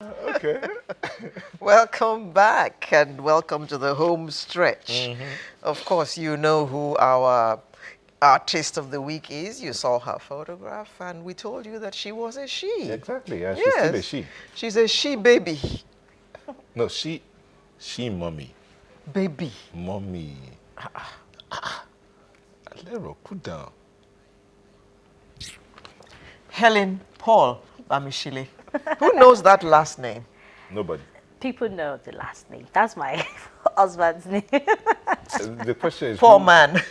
Okay. Welcome back and welcome to the home stretch. Of course, you know who our artist of the week is. You saw her photograph and we told you that she was a she. Exactly. Yeah, she's still a Yes, she. she's a she baby. No, she mommy. Baby. Mommy. Lero, put down. Helen Paul Bamishile. Who knows that last name? Nobody. People know the last name. That's my husband's name. The question is Poor who- man.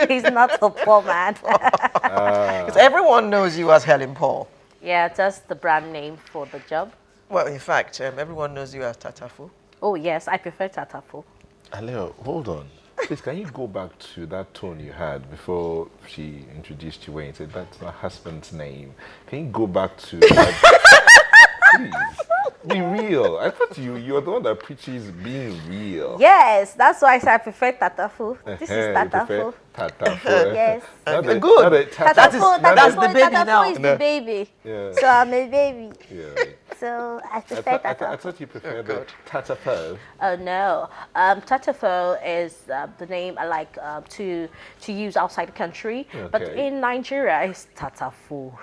He's not a poor man. Because everyone knows you as Helen Paul. Yeah, that's the brand name for the job. Well, in fact, everyone knows you as Tatafo. Oh, yes, I prefer Tatafo. Aleo, hold on. Please, can you go back to that tone you had before she introduced you and said, that's my husband's name? Can you go back to that? Please, be real. I thought you're the one that preaches being real. Yes, that's why I said I prefer Tatafo. This is You Tatafo. prefer Tatafo. Yes. Good. Tatafo, that's the baby Tatafo now. is No. the baby. Yeah. So I'm a baby. Yeah. So I I prefer thought, I Tatafo. thought you preferred the good. Tatafo. Oh no, Tatafo is the name I like to use outside the country, but Okay. in Nigeria it's Tatafo.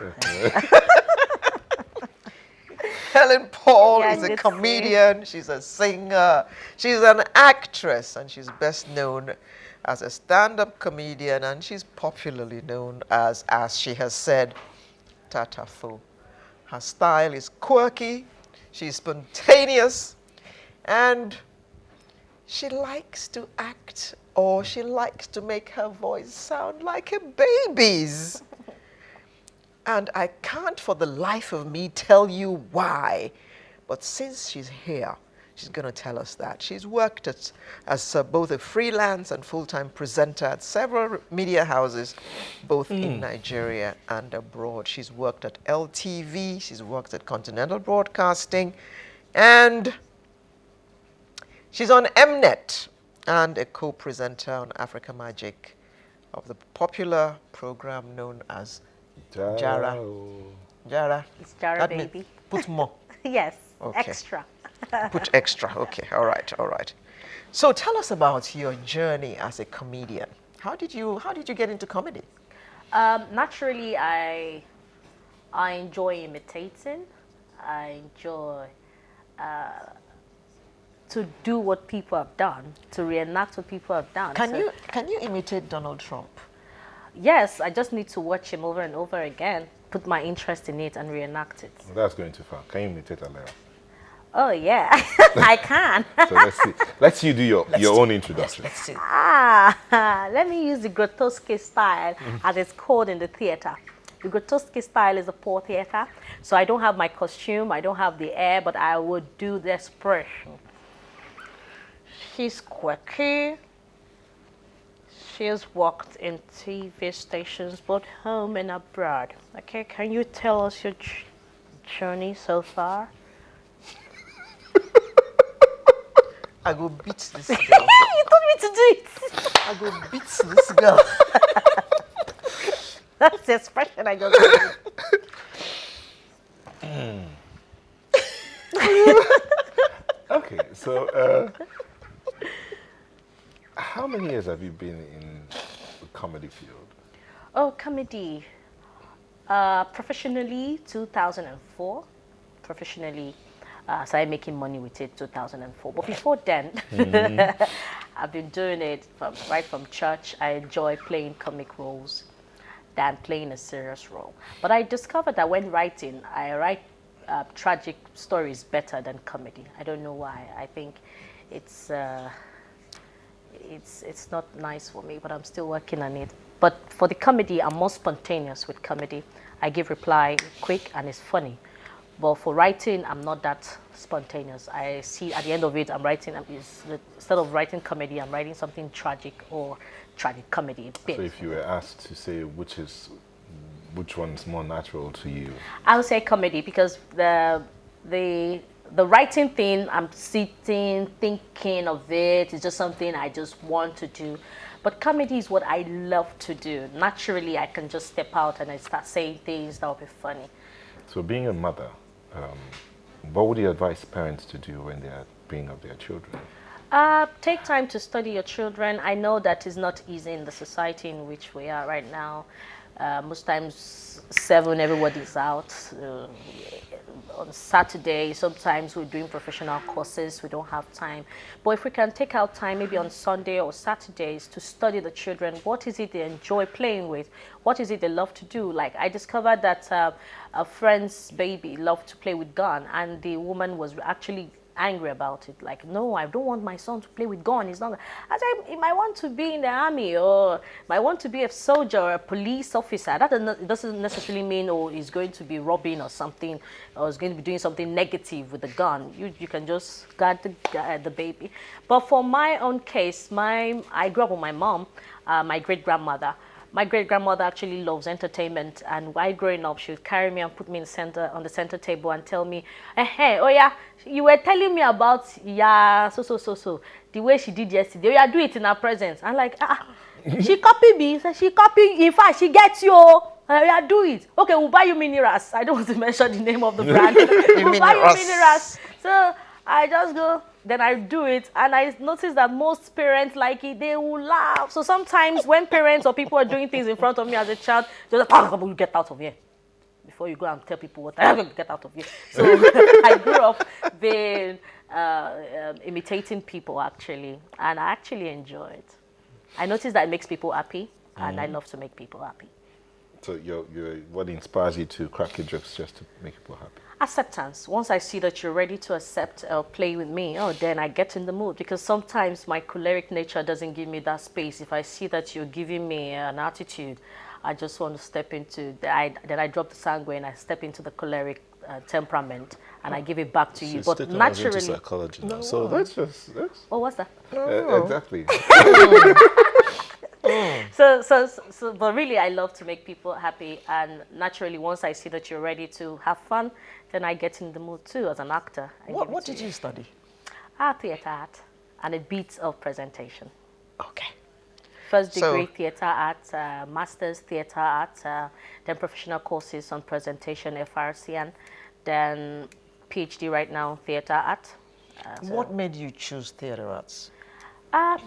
Helen Paul Yeah, is a good comedian, she's a singer, she's an actress, and she's best known as a stand-up comedian, and she's popularly known as she has said, Tatafo. Her style is quirky, she's spontaneous, and she likes to act or she likes to make her voice sound like a baby's. And I can't for the life of me tell you why. But since she's here, she's going to tell us that. She's worked as both a freelance and full-time presenter at several media houses, both in Nigeria and abroad. She's worked at LTV, she's worked at Continental Broadcasting, and she's on Mnet and a co-presenter on Africa Magic of the popular program known as Jara. Jara. It's Jara That means baby. put more. Yes, Okay. extra. Put extra. Okay. All right. All right. So tell us about your journey as a comedian. How did you get into comedy? Naturally, I enjoy imitating. I enjoy to do what people have done, to reenact what people have done. Can So- you imitate Donald Trump? Yes, I just need to watch him over and over again, put my interest in it, and reenact it. That's going too far. Can you imitate Aleo? Oh yeah, I can. So let's see. Let's you do your own introduction. Let's see. Let me use the grotesque style as it's called in the theater. The grotesque style is a poor theater, so I don't have my costume, I don't have the air, but I would do the expression. She's quirky. She has worked in TV stations both home and abroad. Okay, can you tell us your journey so far? I go beat this girl. You told me to do it. I go beat this girl. That's the expression I just did. Okay, so how many years have you been in the comedy field? Oh, comedy. Professionally, 2004. Professionally, started making money with it 2004. But before then, I've been doing it right from church. I enjoy playing comic roles than playing a serious role. But I discovered that when writing, I write tragic stories better than comedy. I don't know why. I think it's not nice for me, but I'm still working on it. But for the comedy, I'm more spontaneous with comedy. I give reply quick and it's funny. But for writing, I'm not that spontaneous. I see at the end of it, I'm writing, instead of writing comedy, I'm writing something tragic or tragic comedy. A bit. So if you were asked to say which one's more natural to you, I would say comedy because the writing thing, I'm sitting, thinking of it. It's just something I just want to do. But comedy is what I love to do. Naturally, I can just step out and I start saying things that will be funny. so being a mother, What would you advise parents to do when they are bringing up their children? Take time to study your children. I know that is not easy in the society in which we are right now. Most times, 7, everybody's out. On Saturday, sometimes we're doing professional courses. We don't have time. But if we can take out time, maybe on Sunday or Saturdays, to study the children, what is it they enjoy playing with? What is it they love to do? Like, I discovered that a friend's baby loved to play with gun, and the woman was actually angry about it. Like, no, I don't want my son to play with gun. He's not. I said, he might want to be in the army, or might want to be a soldier or a police officer. That doesn't necessarily mean, oh, he's going to be robbing or something, or he's going to be doing something negative with the gun. You can just guard the baby. But for my own case, I grew up with my mom, my great-grandmother. My great-grandmother actually loves entertainment, and while growing up, she would carry me and put me on the center table and tell me, hey, oh yeah, you were telling me about, yeah, so, the way she did yesterday. Oh yeah, do it in her presence. I'm like, she copied me. So she copied, in fact, she gets you. Yeah, do it. Okay, we'll buy you minerals. I don't want to mention the name of the brand. We'll buy you minerals. So I just go, then I do it, and I notice that most parents like it, they will laugh. So sometimes when parents or people are doing things in front of me as a child, they're like, oh, you get out of here. Before you go and tell people what I'm going to get out of here. So I grew up being, imitating people, actually, and I actually enjoy it. I notice that it makes people happy, and I love to make people happy. So what inspires you to crack your jokes just to make people happy? Acceptance. Once I see that you're ready to accept or play with me, then I get in the mood, because sometimes my choleric nature doesn't give me that space. If I see that you're giving me an attitude, I just want to step into, then I drop the sanguine, I step into the choleric temperament, and I give it back to you. But naturally, psychology now. So that's oh, what's that? Exactly. But really, I love to make people happy, and naturally, once I see that you're ready to have fun, then I get in the mood too as an actor. What did you study? Theatre art, and a bit of presentation. Okay. First degree theatre art, master's theatre art, then professional courses on presentation, FRCN, then PhD right now, theatre art. What made you choose theatre arts?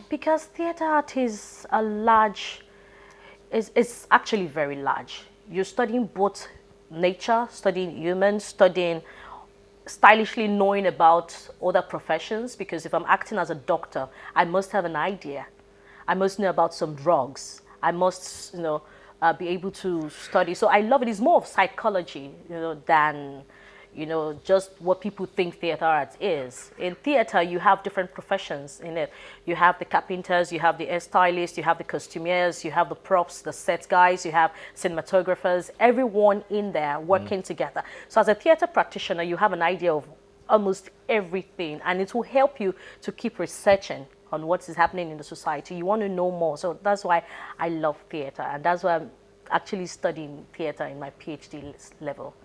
Because theatre art is it's actually very large. You're studying both nature, studying humans, studying stylishly knowing about other professions, because if I'm acting as a doctor, I must have an idea. I must know about some drugs. I must, be able to study. So I love it. It's more of psychology, than, just what people think theater art is. In theater, you have different professions in it. You have the carpenters, you have the hairstylists, you have the costumiers, you have the props, the set guys, you have cinematographers, everyone in there working together. So as a theater practitioner, you have an idea of almost everything, and it will help you to keep researching on what is happening in the society. You want to know more. So that's why I love theater, and that's why I'm actually studying theater in my PhD level.